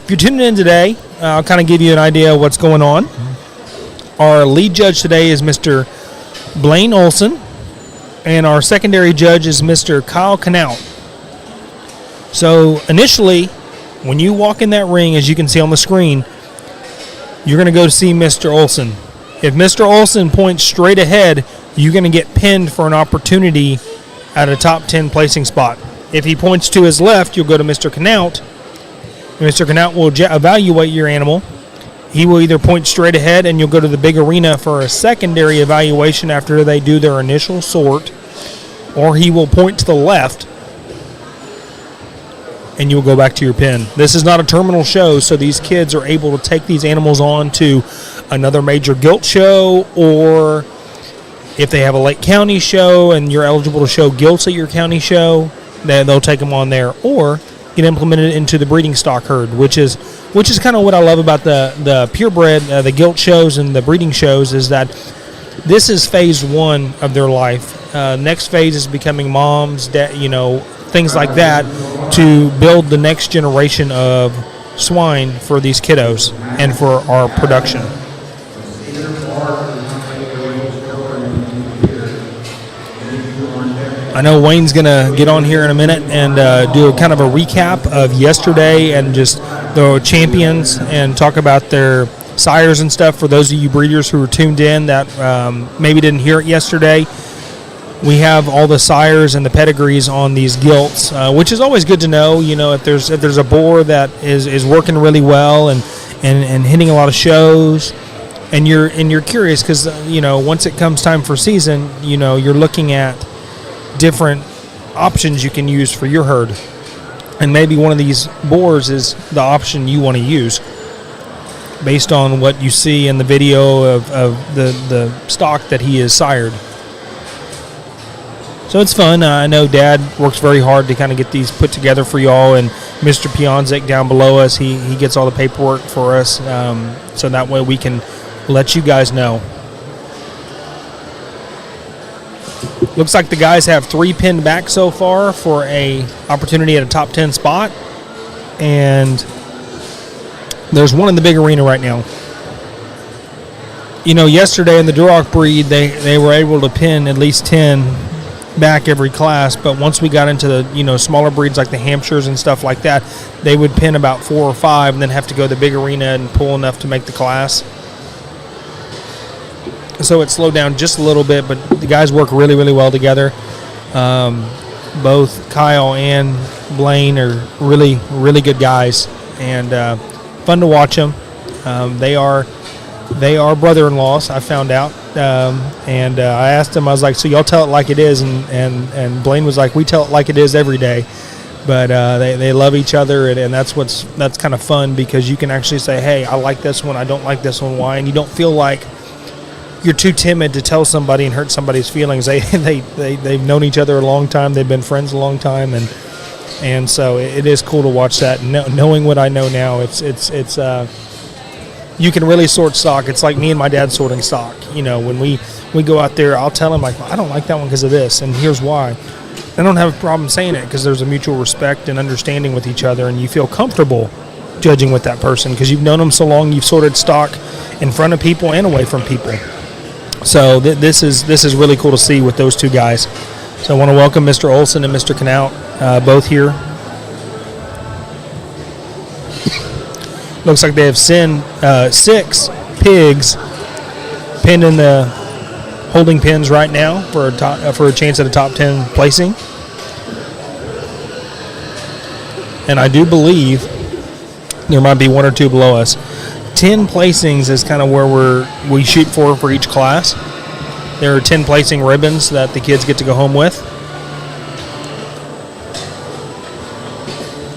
if you're tuning in today, I'll kind of give you an idea of what's going on. Our lead judge today is Mr. Blaine Olson, and our secondary judge is Mr. Kyle Knaut. So initially, when you walk in that ring, as you can see on the screen, you're going to go to see Mr. Olson. If Mr. Olson points straight ahead, you're going to get pinned for an opportunity at a top 10 placing spot. If he points to his left, you'll go to Mr. Knaut. Mr. Knaut will evaluate your animal. He will either point straight ahead and you'll go to the big arena for a secondary evaluation after they do their initial sort, or he will point to the left and you'll go back to your pen. This is not a terminal show, so these kids are able to take these animals on to another major gilt show, or if they have a Lake County show and you're eligible to show gilts at your county show, then they'll take them on there, or get implemented into the breeding stock herd, which is kind of what I love about the purebred, the gilt shows and the breeding shows, is that this is phase one of their life. Next phase is becoming moms, things like that, to build the next generation of swine for these kiddos and for our production. I know Wayne's going to get on here in a minute and do kind of a recap of yesterday and just the champions and talk about their sires and stuff for those of you breeders who are tuned in that maybe didn't hear it yesterday. We have all the sires and the pedigrees on these gilts, which is always good to know. If there's a boar that is working really well and hitting a lot of shows, and you're curious because once it comes time for season, you're looking at different options you can use for your herd, and maybe one of these boars is the option you want to use based on what you see in the video of the stock that he is sired. So it's fun. I know Dad works very hard to kind of get these put together for y'all, and Mr. Pionzik down below us, he gets all the paperwork for us, so that way we can let you guys know. Looks like the guys have 3 pinned back so far for a opportunity at a top 10 spot, and there's one in the big arena right now. Yesterday in the Duroc breed, they were able to pin at least 10 back every class, but once we got into the smaller breeds like the Hampshires and stuff like that, they would pin about 4 or 5 and then have to go to the big arena and pull enough to make the class. So it slowed down just a little bit, but the guys work really, really well together. Both Kyle and Blaine are really, really good guys, and fun to watch them. They are brother-in-laws, I found out, and I asked them, I was like, so y'all tell it like it is, and Blaine was like, we tell it like it is every day. But they love each other, and that's kind of fun, because you can actually say, hey, I like this one, I don't like this one, why? And you don't feel like you're too timid to tell somebody and hurt somebody's feelings. They've known each other a long time. They've been friends a long time, and so it is cool to watch that. Knowing what I know now, it's you can really sort stock. It's like me and my dad sorting stock. When we go out there, I'll tell him like, I don't like that one because of this, and here's why. I don't have a problem saying it because there's a mutual respect and understanding with each other, and you feel comfortable judging with that person because you've known them so long. You've sorted stock in front of people and away from people. So this is really cool to see with those two guys. So I want to welcome Mr. Olson and Mr. Knaut, both here. Looks like they have 6 pigs pinned in the holding pins right now for a chance at a top 10 placing. And I do believe there might be 1 or 2 below us. 10 placings is kind of where we shoot for each class. There are 10 placing ribbons that the kids get to go home with.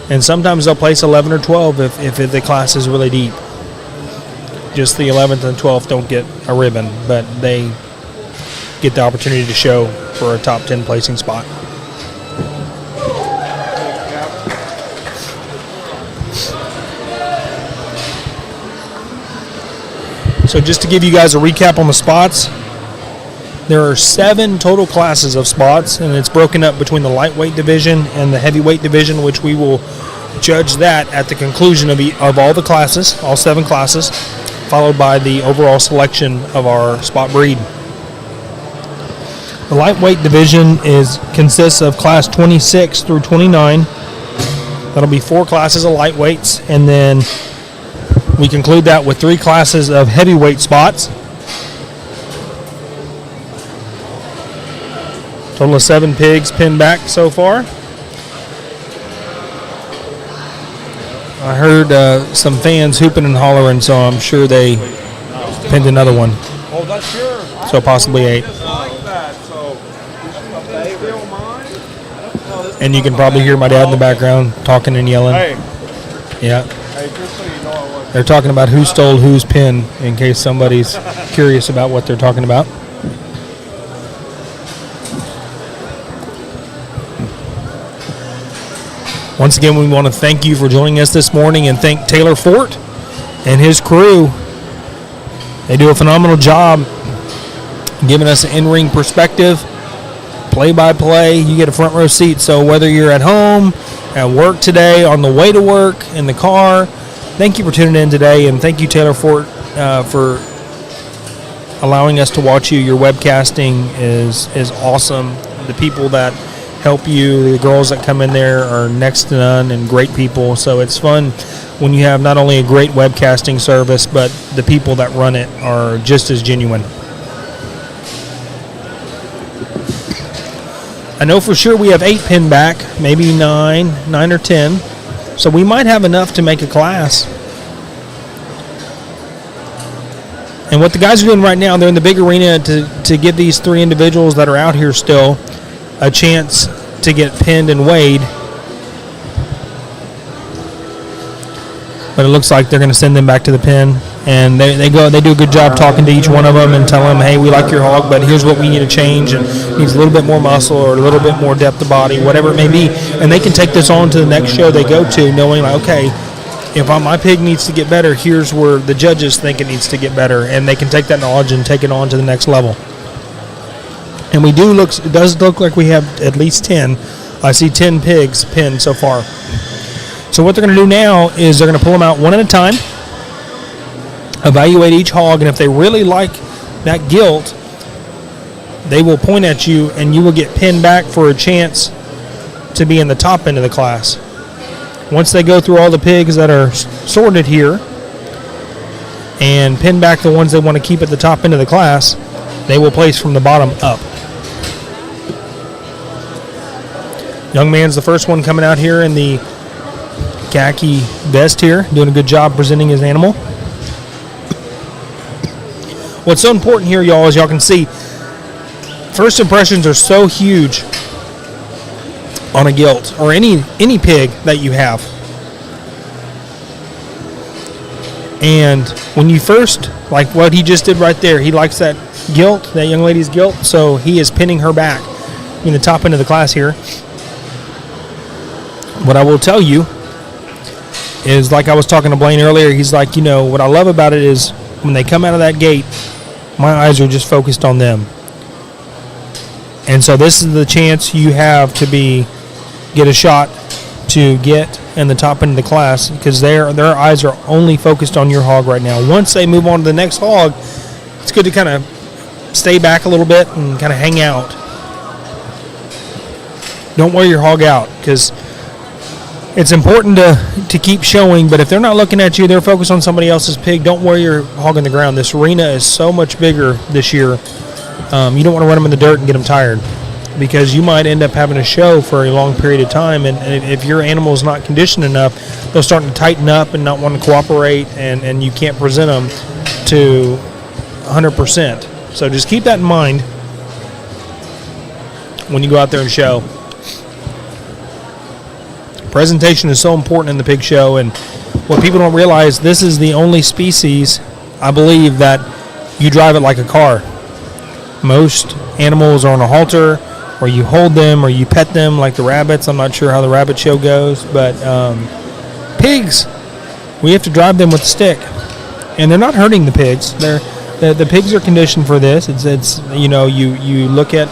And sometimes they'll place 11 or 12 if the class is really deep. Just the 11th and 12th don't get a ribbon, but they get the opportunity to show for a top 10 placing spot. So just to give you guys a recap on the spots, there are 7 total classes of spots, and it's broken up between the lightweight division and the heavyweight division, which we will judge that at the conclusion of all the classes, all 7 classes, followed by the overall selection of our spot breed. The lightweight division consists of class 26 through 29. That'll be 4 classes of lightweights, and then we conclude that with 3 classes of heavyweight spots. Total of 7 pigs pinned back so far. I heard some fans hooping and hollering, so I'm sure they pinned another one. Oh, that's yours. So possibly 8. And you can probably hear my dad in the background talking and yelling. Hey. Yeah. Hey, just so you know, I was. They're talking about who stole whose pin, in case somebody's curious about what they're talking about. Once again, we want to thank you for joining us this morning and thank Taylor Fort and his crew. They do a phenomenal job giving us an in-ring perspective, play-by-play. You get a front row seat, so whether you're at home, at work today, on the way to work, in the car, thank you for tuning in today, and thank you, Taylor Fort, for allowing us to watch you. Your webcasting is awesome. The people that help you, the girls that come in there are next to none and great people. So it's fun when you have not only a great webcasting service, but the people that run it are just as genuine. I know for sure we have 8 pinned back, maybe 9 or 10. So we might have enough to make a class. And what the guys are doing right now, they're in the big arena to give these 3 individuals that are out here still a chance to get pinned and weighed. But it looks like they're going to send them back to the pen, and they do a good job talking to each one of them and tell them, hey, we like your hog, but here's what we need to change, and it needs a little bit more muscle or a little bit more depth of body, whatever it may be. And they can take this on to the next show they go to, knowing, like, okay, if my pig needs to get better, here's where the judges think it needs to get better, and they can take that knowledge and take it on to the next level. And it does look like we have at least 10. I see 10 pigs pinned so far. So what they're going to do now is they're going to pull them out one at a time, evaluate each hog, and if they really like that gilt, they will point at you and you will get pinned back for a chance to be in the top end of the class. Once they go through all the pigs that are sorted here and pin back the ones they want to keep at the top end of the class, they will place from the bottom up. Young man's the first one coming out here in the khaki vest here, doing a good job presenting his animal. What's so important here, y'all, as y'all can see, first impressions are so huge on a gilt or any pig that you have. And when you first, like what he just did right there, he likes that gilt, that young lady's gilt, so he is pinning her back in the top end of the class here. What I will tell you is, like I was talking to Blaine earlier, he's like, what I love about it is when they come out of that gate, my eyes are just focused on them. And so this is the chance you have to get a shot to get in the top end of the class, because their eyes are only focused on your hog right now. Once they move on to the next hog, it's good to kind of stay back a little bit and kind of hang out. Don't wear your hog out, because it's important to keep showing, but if they're not looking at you, they're focused on somebody else's pig, don't wear your hog on the ground. This arena is so much bigger this year. You don't want to run them in the dirt and get them tired, because you might end up having a show for a long period of time, and if your animal is not conditioned enough, they'll start to tighten up and not want to cooperate, and you can't present them to 100%. So just keep that in mind when you go out there and show. Presentation is so important in the pig show, and what people don't realize, this is the only species, I believe, that you drive it like a car. Most animals are on a halter, or you hold them, or you pet them like the rabbits. I'm not sure how the rabbit show goes, but pigs, we have to drive them with a stick, and they're not hurting the pigs. The pigs are conditioned for this. It's you look at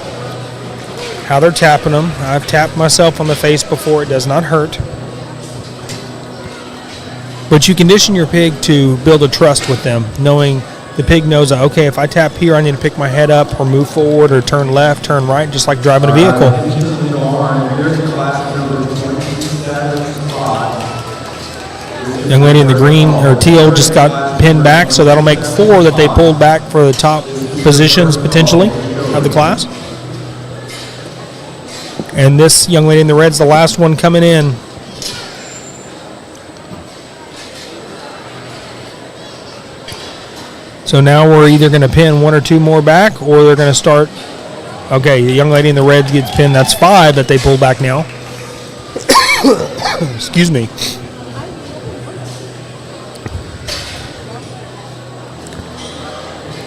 how they're tapping them. I've tapped myself on the face before. It does not hurt. But you condition your pig to build a trust with them, knowing the pig knows, okay, if I tap here, I need to pick my head up or move forward or turn left, turn right, just like driving a vehicle. Young lady in the green or teal just got pinned back, so that'll make 4 that they pulled back for the top positions potentially of the class. And this young lady in the red's the last one coming in. So now we're either going to pin 1 or 2 more back, or they're going to start. Okay, the young lady in the red gets pinned. That's 5 that they pull back now. Excuse me.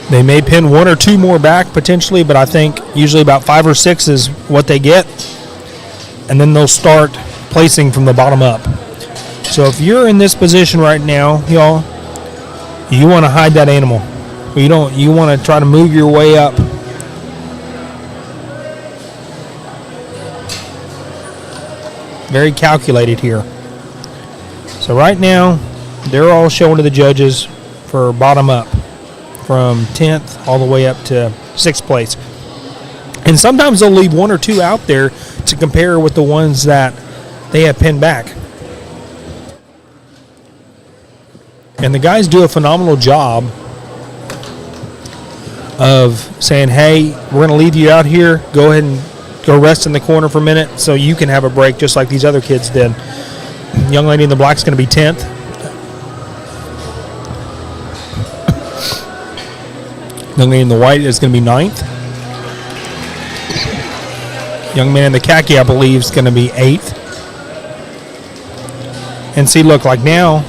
They may pin 1 or 2 more back potentially, but I think usually about 5 or 6 is what they get. And then they'll start placing from the bottom up. So if you're in this position right now, y'all, you want to hide that animal. You want to try to move your way up. Very calculated here. So right now, they're all showing to the judges for bottom up, from 10th all the way up to 6th place. And sometimes they'll leave 1 or 2 out there to compare with the ones that they have pinned back. And the guys do a phenomenal job of saying, hey, we're going to leave you out here. Go ahead and go rest in the corner for a minute so you can have a break just like these other kids did. Young lady in the black is going to be 10th. Young lady in the white is going to be 9th. Young man in the khaki, I believe, is going to be 8th. And see, look, like now,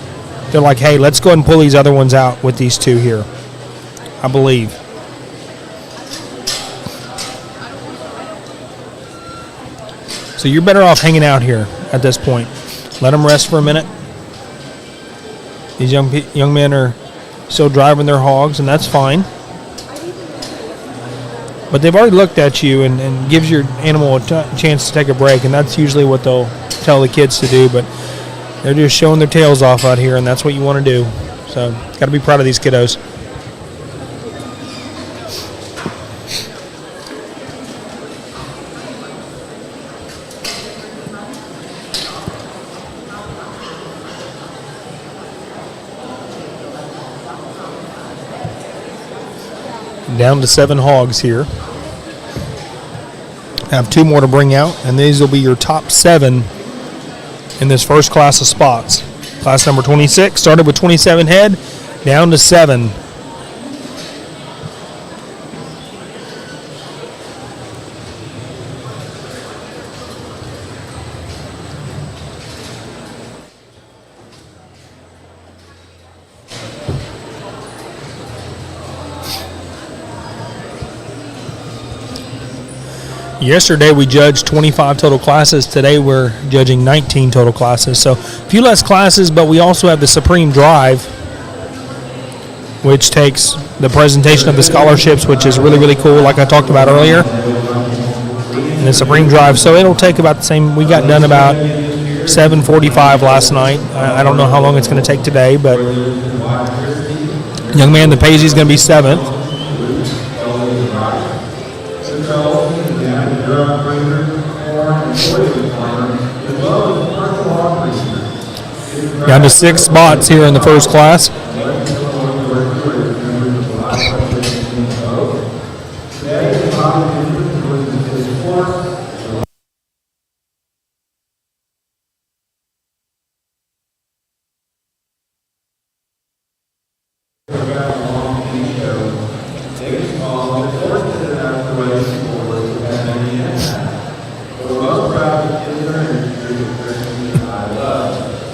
they're like, hey, let's go ahead and pull these other ones out with these 2 here, I believe. So you're better off hanging out here at this point. Let them rest for a minute. These young men are still driving their hogs, and that's fine. But they've already looked at you and gives your animal a chance to take a break, and that's usually what they'll tell the kids to do. But they're just showing their tails off out here, and that's what you want to do. So got to be proud of these kiddos. Down to 7 hogs here. I have 2 more to bring out, and these will be your top 7 in this first class of spots. Class number 26 started with 27 head, down to 7. Yesterday we judged 25 total classes. Today we're judging 19 total classes. So a few less classes, but we also have the Supreme Drive, which takes the presentation of the scholarships, which is really, really cool, like I talked about earlier. And the Supreme Drive. So it'll take about the same. We got done about 7:45 last night. I don't know how long it's going to take today, but young man, the Paisley is going to be 7th. Down to 6 spots here in the first class.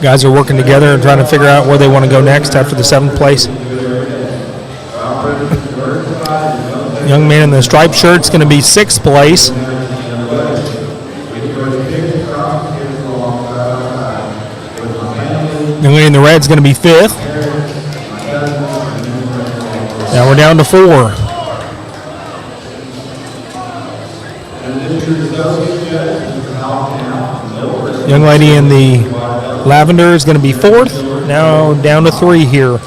Guys are working together and trying to figure out where they want to go next after the 7th place. Young man in the striped shirt is going to be 6th place. Young man in the red is going to be 5th. Now we're down to 4. Young lady in the lavender is going to be 4th, Now down to 3 here.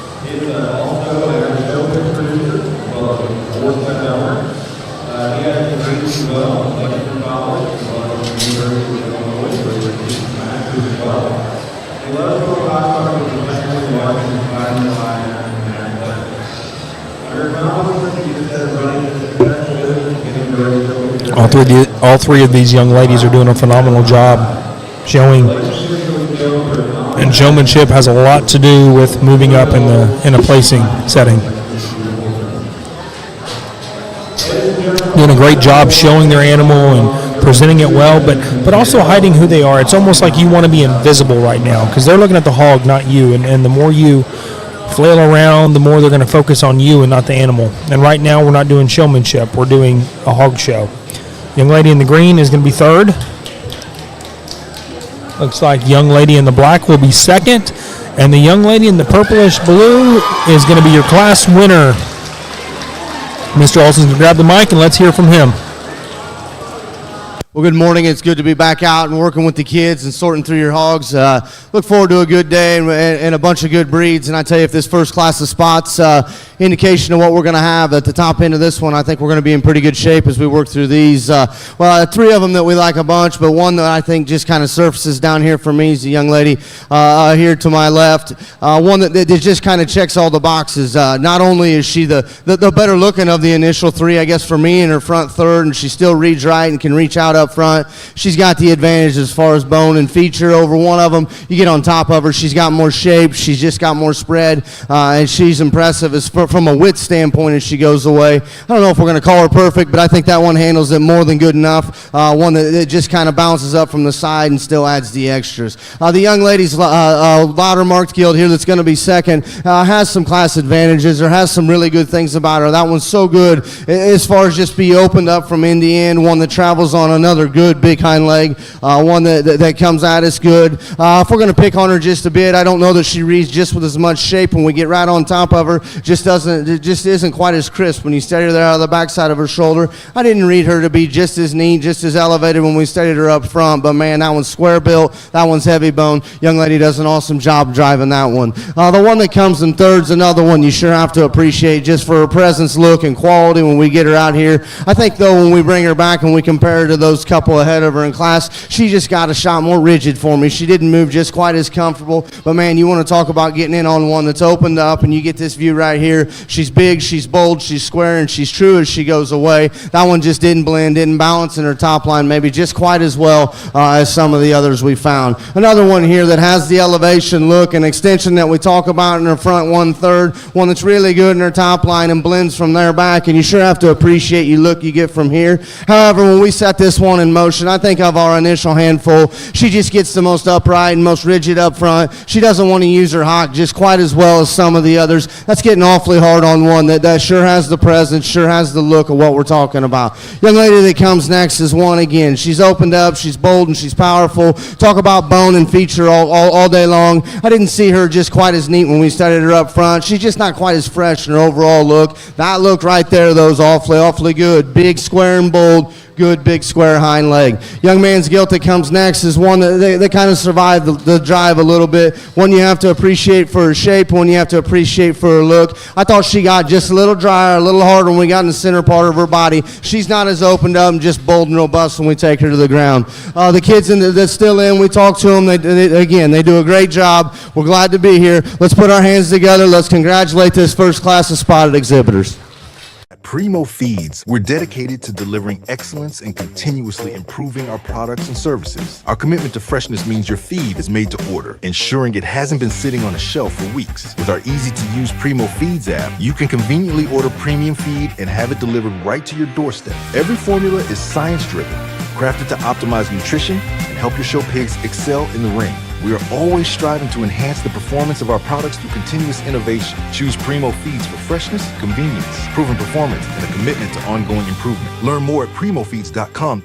All three of these young ladies are doing a phenomenal job showing, and showmanship has a lot to do with moving up in a placing setting. Doing a great job showing their animal and presenting it well, but also hiding who they are. It's almost like you want to be invisible right now because they're looking at the hog, not you. And the more you flail around, the more they're going to focus on you and not the animal. And right now we're not doing showmanship. We're doing a hog show. Young lady in the green is going to be third. Looks like young lady in the black will be second. And the young lady in the purplish blue is going to be your class winner. Mr. Olson's going to grab the mic and let's hear from him. Well, good morning. It's good to be back out and working with the kids and sorting through your hogs. Look forward to a good day and a bunch of good breeds. And I tell you, if this first class of spots, indication of what we're going to have at the top end of this one, I think we're going to be in pretty good shape as we work through these. Three of them that we like a bunch, but one that I think just kind of surfaces down here for me is a young lady here to my left. One that just kind of checks all the boxes. Not only is she the better looking of the initial three, I guess, for me, in her front third, and she still reads right and can reach out up front. She's got the advantage as far as bone and feature over one of them. You get on top of her, she's got more shape, she's just got more spread, and she's impressive from a width standpoint as she goes away. I don't know if we're going to call her perfect, but I think that one handles it more than good enough. One that just kind of bounces up from the side and still adds the extras. The young lady's louder marked gilt here that's going to be second has some class advantages or has some really good things about her. That one's so good as far as just be opened up from end to end, one that travels on another good big hind leg, one that comes at us good. If we're going to pick on her just a bit, I don't know that she reads just with as much shape when we get right on top of her. Just isn't quite as crisp when you study her there out of the backside of her shoulder. I didn't read her to be just as neat, just as elevated when we studied her up front, but man, that one's square built, that one's heavy bone. Young lady does an awesome job driving that one. The one that comes in third's another one you sure have to appreciate just for her presence, look, and quality when we get her out here. I think though when we bring her back and we compare her to those couple ahead of her in class, she just got a shot more rigid for me. She didn't move just quite as comfortable, but man, you want to talk about getting in on one that's opened up and you get this view right here. She's big, she's bold, she's square, and she's true as she goes away. That one just didn't blend, didn't balance in her top line maybe just quite as well as some of the others we found. Another one here that has the elevation look and extension that we talk about in her front 1/3, one that's really good in her top line and blends from there back, and you sure have to appreciate you look you get from here. However, when we set this one in motion, I think of our initial handful, she just gets the most upright and most rigid up front. She doesn't want to use her hock just quite as well as some of the others. That's getting awfully hard on one that sure has the presence, sure has the look of what we're talking about. Young lady that comes next is one again. She's opened up, she's bold, and she's powerful. Talk about bone and feature all day long. I didn't see her just quite as neat when we studied her up front. She's just not quite as fresh in her overall look. That look right there, though, is awfully good. Big, square, and bold. Good big square hind leg. Young man's gilt that comes next is one that kind of survived the drive a little bit. One you have to appreciate for her shape, one you have to appreciate for her look. I thought she got just a little drier, a little harder when we got in the center part of her body. She's not as opened up and just bold and robust when we take her to the ground. The kids that's still in, we talk to them. They do a great job. We're glad to be here. Let's put our hands together. Let's congratulate this first class of spotted exhibitors. At Primo Feeds, we're dedicated to delivering excellence and continuously improving our products and services. Our commitment to freshness means your feed is made to order, ensuring it hasn't been sitting on a shelf for weeks. With our easy-to-use Primo Feeds app, you can conveniently order premium feed and have it delivered right to your doorstep. Every formula is science-driven, crafted to optimize nutrition and help your show pigs excel in the ring. We are always striving to enhance the performance of our products through continuous innovation. Choose Primo Feeds for freshness, convenience, proven performance, and a commitment to ongoing improvement. Learn more at primofeeds.com.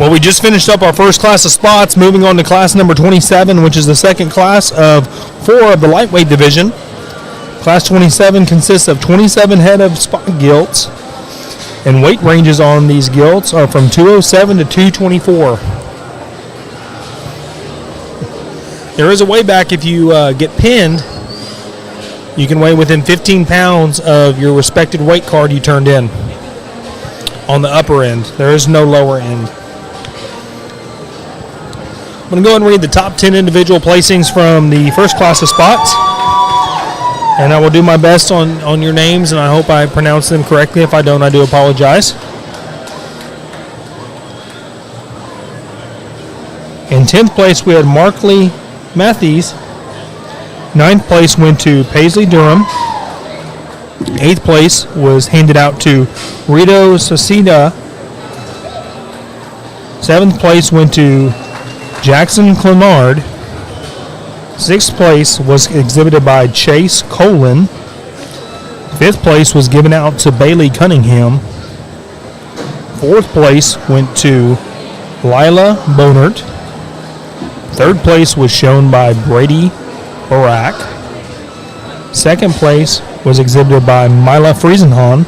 Well, we just finished up our first class of spots, moving on to class number 27, which is the second class of 4 of the lightweight division. Class 27 consists of 27 head of spot gilts, and weight ranges on these gilts are from 207 to 224. There is a way back if you get pinned. You can weigh within 15 pounds of your respected weight card you turned in on the upper end. There is no lower end. I'm going to go ahead and read the top 10 individual placings from the first class of spots. And I will do my best on your names, and I hope I pronounce them correctly. If I don't, I do apologize. In 10th place, we had Markley Matthews. 9th place went to Paisley Durham. 8th place was handed out to Rito Sacida. 7th place went to Jackson Clenard. 6th place was exhibited by Chase Colin. 5th place was given out to Bailey Cunningham. 4th place went to Lila Bonert. 3rd place was shown by Brady Barak. 2nd place was exhibited by Mila Friesenhahn.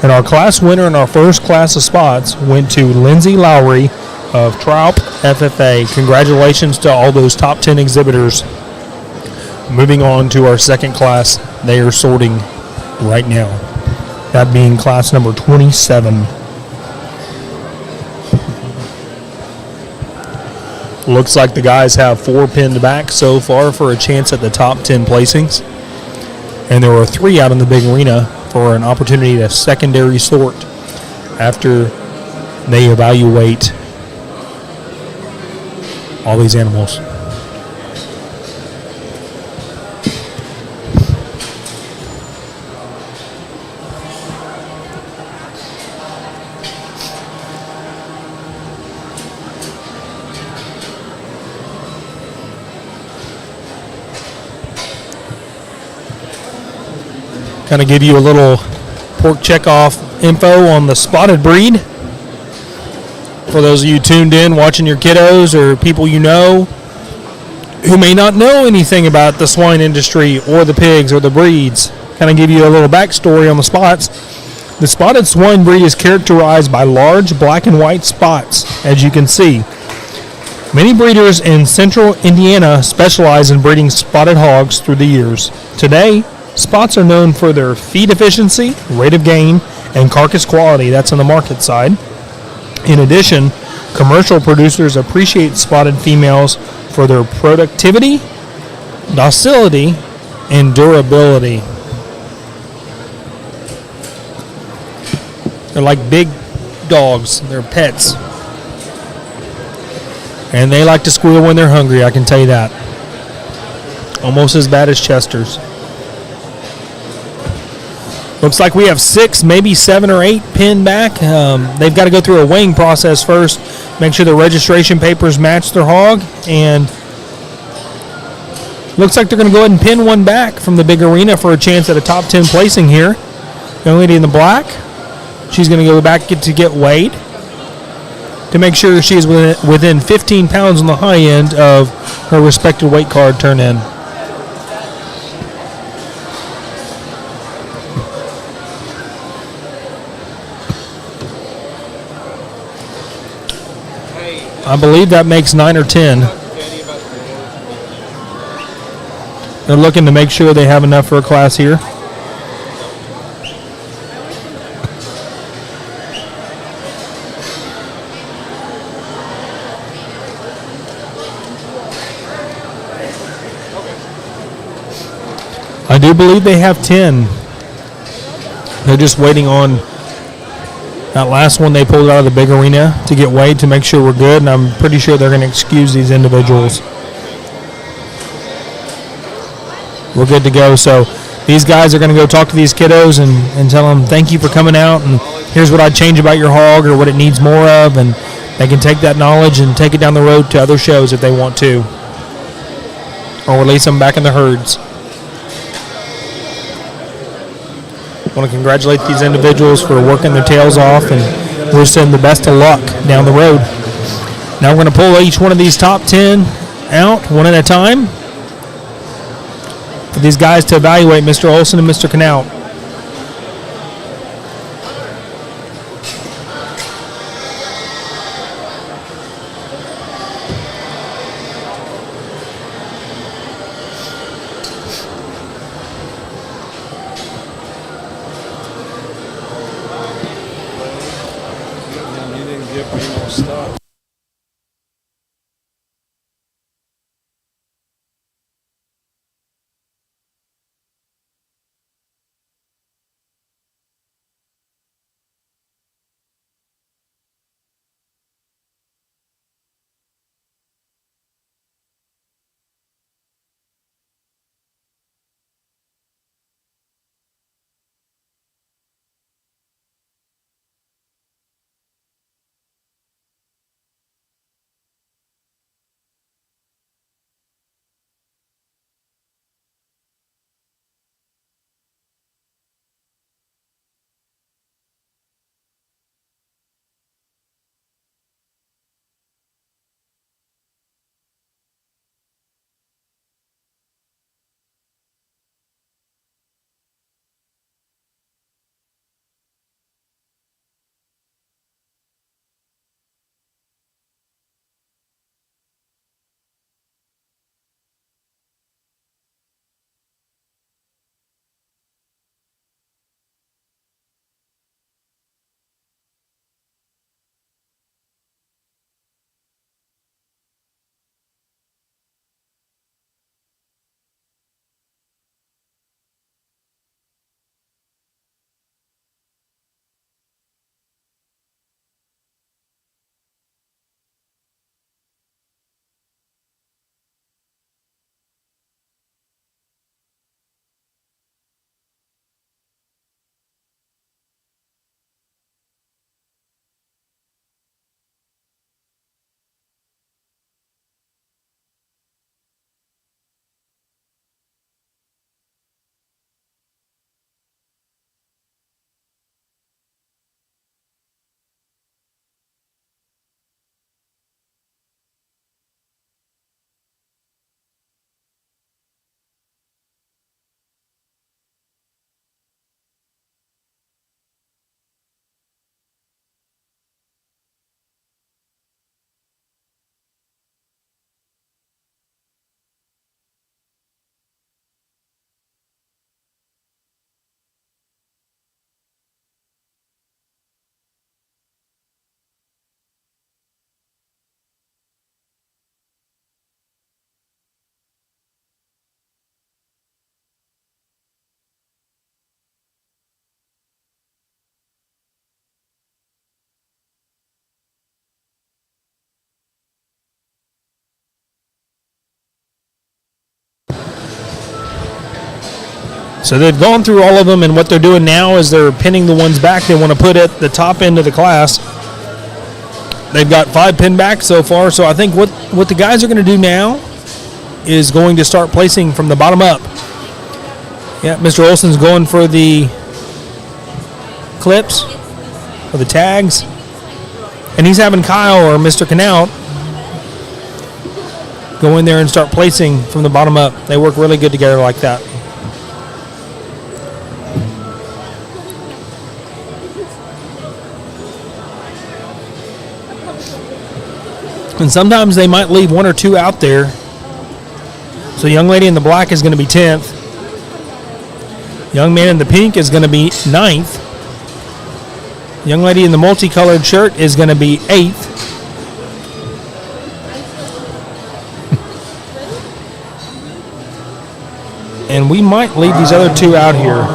And our class winner in our first class of spots went to Lindsay Lowry of Traup FFA. Congratulations to all those top 10 exhibitors. Moving on to our second class, they are sorting right now. That being class number 27. Looks like the guys have 4 pinned back so far for a chance at the top 10 placings. And there were 3 out in the big arena for an opportunity to secondary sort after they evaluate all these animals. Kind of give you a little pork checkoff info on the spotted breed. For those of you tuned in, watching your kiddos or people you know who may not know anything about the swine industry or the pigs or the breeds, kind of give you a little backstory on the spots. The spotted swine breed is characterized by large black and white spots, as you can see. Many breeders in central Indiana specialize in breeding spotted hogs through the years. Today, spots are known for their feed efficiency, rate of gain, and carcass quality. That's on the market side. In addition, commercial producers appreciate spotted females for their productivity, docility, and durability. They're like big dogs. They're pets. And they like to squeal when they're hungry, I can tell you that. Almost as bad as Chester's. Looks like we have 6, maybe 7 or 8 pinned back. They've got to go through a weighing process first, make sure the registration papers match their hog, and looks like they're going to go ahead and pin one back from the big arena for a chance at a top 10 placing here. Young lady in the black, she's going to go back to get weighed to make sure she is within 15 pounds on the high end of her respected weight card turn in. I believe that makes 9 or 10. They're looking to make sure they have enough for a class here. I do believe they have 10. They're just waiting on that last one they pulled out of the big arena to get weighed to make sure we're good, and I'm pretty sure they're going to excuse these individuals. We're good to go. So these guys are going to go talk to these kiddos and tell them thank you for coming out, and here's what I'd change about your hog or what it needs more of, and they can take that knowledge and take it down the road to other shows if they want to, or release them back in the herds. I want to congratulate these individuals for working their tails off and wish them the best of luck down the road. Now we're going to pull each one of these top 10 out one at a time for these guys to evaluate, Mr. Olson and Mr. Knaut. He didn't give me no stuff. So they've gone through all of them, and what they're doing now is they're pinning the ones back they want to put at the top end of the class. They've got 5 pinned back so far, so I think what the guys are going to do now is going to start placing from the bottom up. Yeah, Mr. Olson's going for the clips, or the tags, and he's having Kyle or Mr. Knaut go in there and start placing from the bottom up. They work really good together like that. And sometimes they might leave 1 or 2 out there. So young lady in the black is going to be 10th. Young man in the pink is going to be 9th. Young lady in the multicolored shirt is going to be 8th. And we might leave these other 2 out here.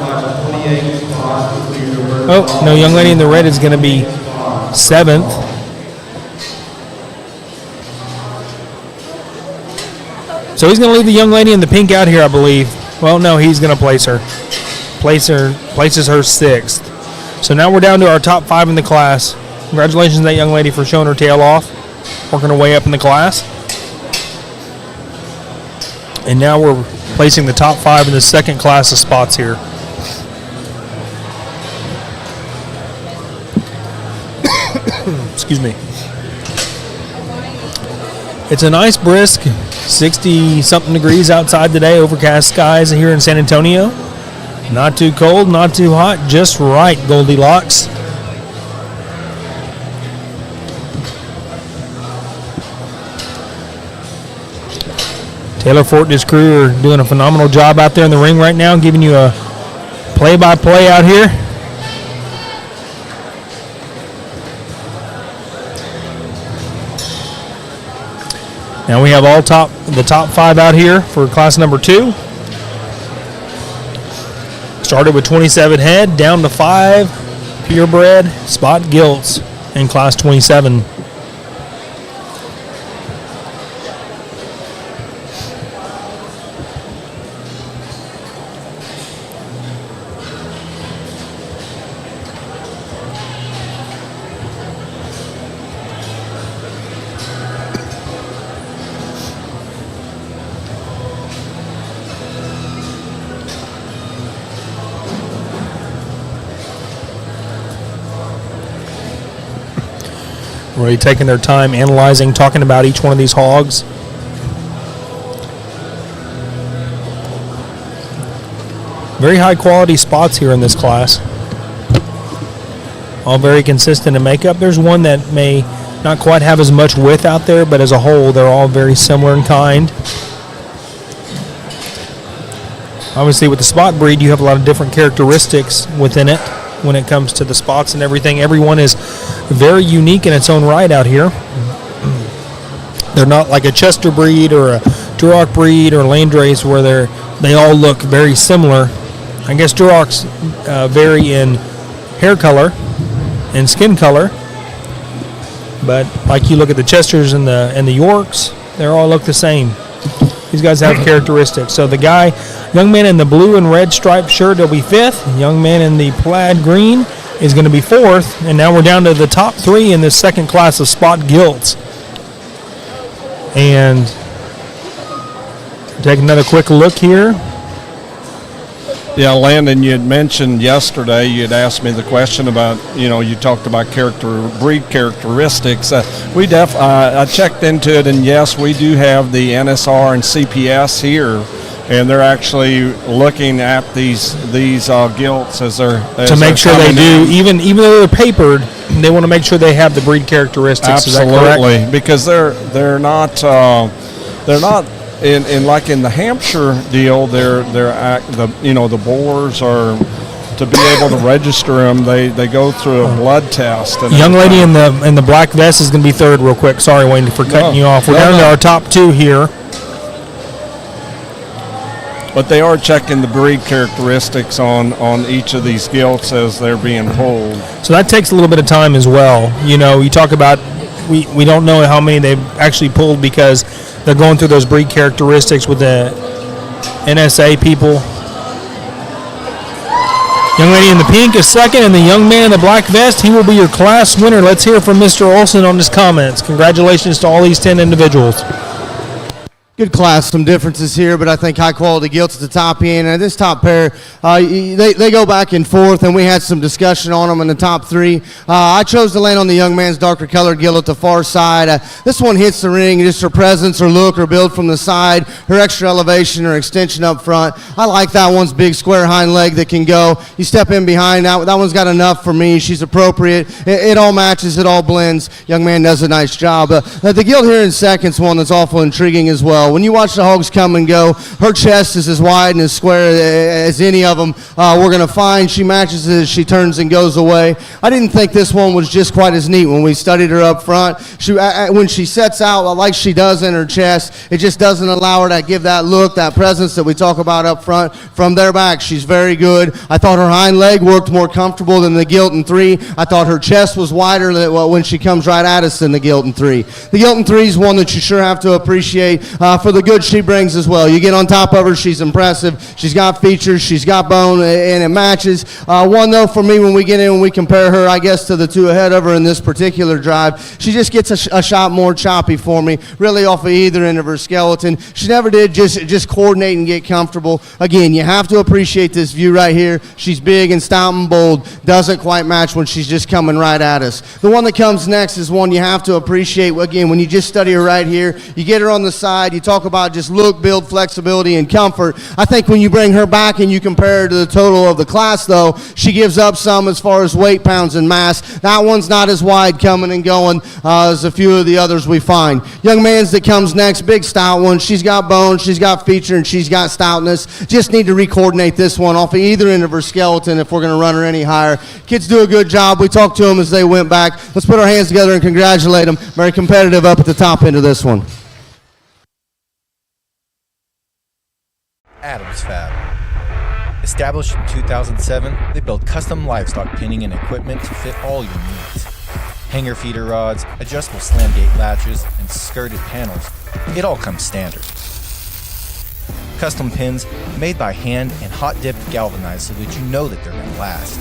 Oh, no, young lady in the red is going to be 7th. So he's going to leave the young lady in the pink out here, I believe. Well, no, he's going to place her. Places her 6th. So now we're down to our top 5 in the class. Congratulations to that young lady for showing her tail off, working her way up in the class. And now we're placing the top 5 in the second class of spots here. Excuse me. It's a nice brisk 60-something degrees outside today, overcast skies here in San Antonio. Not too cold, not too hot, just right, Goldilocks. Taylor Fort and his crew are doing a phenomenal job out there in the ring right now, giving you a play-by-play out here. Now we have the top 5 out here for class number 2. Started with 27 head, down to 5 purebred spot gilts in class 27. Really taking their time analyzing, talking about each one of these hogs. Very high quality spots here in this class. All very consistent in makeup. There's one that may not quite have as much width out there, but as a whole, they're all very similar in kind. Obviously, with the spot breed, you have a lot of different characteristics within it when it comes to the spots and everything. Everyone is very unique in its own right out here. They're not like a Chester breed or a Duroc breed or Landrace where they all look very similar. I guess Durocs vary in hair color and skin color, but like you look at the Chesters and the Yorks, they all look the same. These guys have characteristics. So the young man in the blue and red striped shirt will be 5th. Young man in the plaid green is going to be 4th. And now we're down to the top 3 in this second class of spot gilts. And take another quick look here. Yeah, Landon, you had mentioned yesterday, you had asked me the question about, you talked about breed characteristics. I checked into it, and yes, we do have the NSR and CPS here, and they're actually looking at these gilts as they're to make sure they do, even though they're papered, they want to make sure they have the breed characteristics. Absolutely, is that correct? Because they're not. In the Hampshire deal, the boars are, to be able to register them, they go through a blood test. And young lady in the black vest is going to be 3rd, real quick. Sorry, Wayne, for cutting you off. We're down to our top 2 here. But they are checking the breed characteristics on each of these gilts as they're being pulled. So that takes a little bit of time as well. You talk about we don't know how many they've actually pulled because they're going through those breed characteristics with the NSA people. Young lady in the pink is 2nd, and the young man in the black vest, he will be your class winner. Let's hear from Mr. Olson on his comments. Congratulations to all these 10 individuals. Good class, some differences here, but I think high quality gilts at the top end. And this top pair, they go back and forth, and we had some discussion on them in the top 3. I chose to land on the young man's darker colored gilt at the far side. This one hits the ring, just her presence, her look, her build from the side, her extra elevation, her extension up front. I like that one's big square hind leg that can go. You step in behind, that one's got enough for me. She's appropriate. It all matches, it all blends. Young man does a nice job. The gilt here in second's one that's awful intriguing as well. When you watch the hogs come and go, her chest is as wide and as square as any of them we're going to find. She matches as she turns and goes away. I didn't think this one was just quite as neat when we studied her up front. When she sets out like she does in her chest, it just doesn't allow her to give that look, that presence that we talk about up front. From their back, she's very good. I thought her hind leg worked more comfortable than the gilt in 3. I thought her chest was wider when she comes right at us than the gilt in 3. The gilt in 3 is one that you sure have to appreciate for the good she brings as well. You get on top of her, she's impressive. She's got features, she's got bone, and it matches. One, though, for me, when we get in and we compare her, I guess, to the two ahead of her in this particular drive, she just gets a shot more choppy for me, really off of either end of her skeleton. She never did just coordinate and get comfortable. Again, you have to appreciate this view right here. She's big and stout and bold. Doesn't quite match when she's just coming right at us. The one that comes next is one you have to appreciate. Again, when you just study her right here, you get her on the side, you talk about just look, build, flexibility, and comfort. I think when you bring her back and you compare her to the total of the class, though, she gives up some as far as weight, pounds, and mass. That one's not as wide coming and going as a few of the others we find. Young man's that comes next, big stout one. She's got bone, she's got feature, and she's got stoutness. Just need to re-coordinate this one off of either end of her skeleton if we're going to run her any higher. Kids do a good job. We talked to them as they went back. Let's put our hands together and congratulate them. Very competitive up at the top end of this one. Adams Fab. Established in 2007, they build custom livestock pinning and equipment to fit all your needs. Hanger feeder rods, adjustable slam gate latches, and skirted panels. It all comes standard. Custom pins made by hand and hot dipped galvanized so that you know that they're going to last.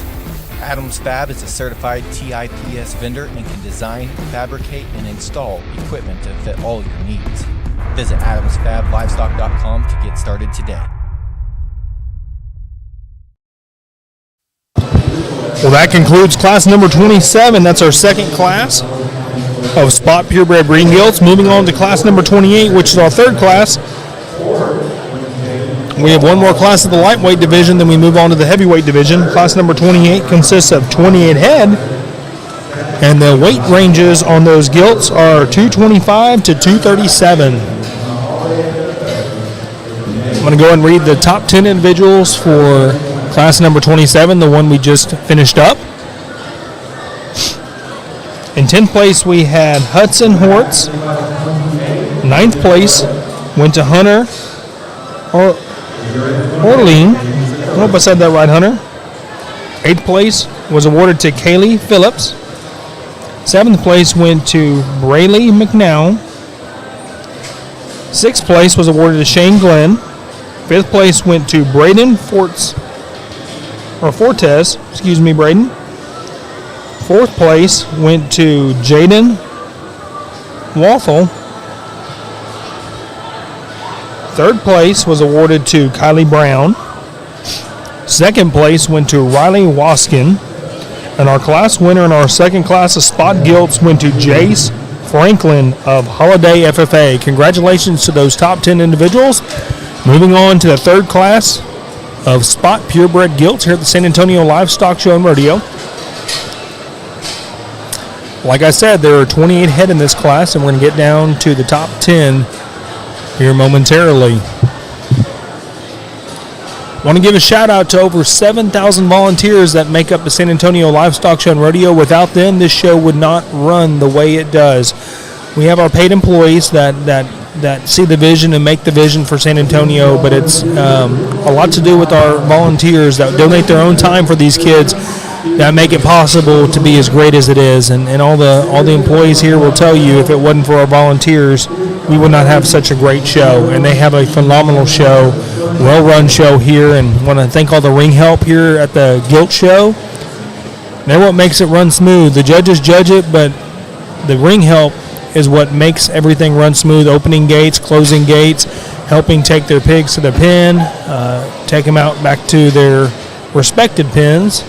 Adams Fab is a certified TIPS vendor and can design, fabricate, and install equipment to fit all your needs. Visit adamsfablivestock.com to get started today. Well, that concludes class number 27. That's our second class of Spot Purebred Breeding Gilts. Moving on to class number 28, which is our third class. We have one more class of the lightweight division, then we move on to the heavyweight division. Class number 28 consists of 28 head, and the weight ranges on those gilts are 225 to 237. I'm going to go and read the top 10 individuals for class number 27, the one we just finished up. In 10th place, we had Hudson Hortz. 9th place went to Hunter Orlean. I hope I said that right, Hunter. 8th place was awarded to Kaylee Phillips. 7th place went to Braylee McNow. 6th place was awarded to Shane Glenn. 5th place went to Braden Fortes. Braden. 4th place went to Jaden Waffle. 3rd place was awarded to Kylie Brown. 2nd place went to Riley Waskin. And our class winner in our second class of Spot Gilts went to Jace Franklin of Holiday FFA. Congratulations to those top 10 individuals. Moving on to the third class of Spot Purebred Gilts here at the San Antonio Livestock Show and Rodeo. Like I said, there are 28 head in this class, and we're going to get down to the top 10 here momentarily. Want to give a shout out to over 7,000 volunteers that make up the San Antonio Livestock Show and Rodeo. Without them, this show would not run the way it does. We have our paid employees that see the vision and make the vision for San Antonio, but it's a lot to do with our volunteers that donate their own time for these kids that make it possible to be as great as it is. And all the employees here will tell you, if it wasn't for our volunteers, we would not have such a great show. And they have a phenomenal show, well-run show here, and want to thank all the ring help here at the Gilt Show. They're what makes it run smooth. The judges judge it, but the ring help is what makes everything run smooth. Opening gates, closing gates, helping take their pigs to the pen, take them out back to their respected pens,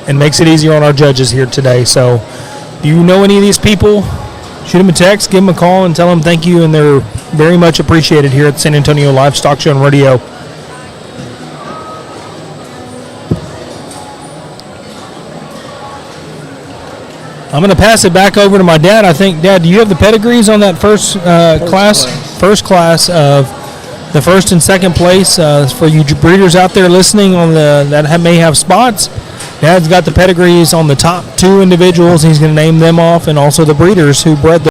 and makes it easier on our judges here today. So if you know any of these people, shoot them a text, give them a call, and tell them thank you, and they're very much appreciated here at the San Antonio Livestock Show and Rodeo. I'm going to pass it back over to my dad. I think, Dad, do you have the pedigrees on that first class? First class of the first and second place for you breeders out there listening on that may have spots. Dad's got the pedigrees on the top 2 individuals. He's going to name them off, and also the breeders who bred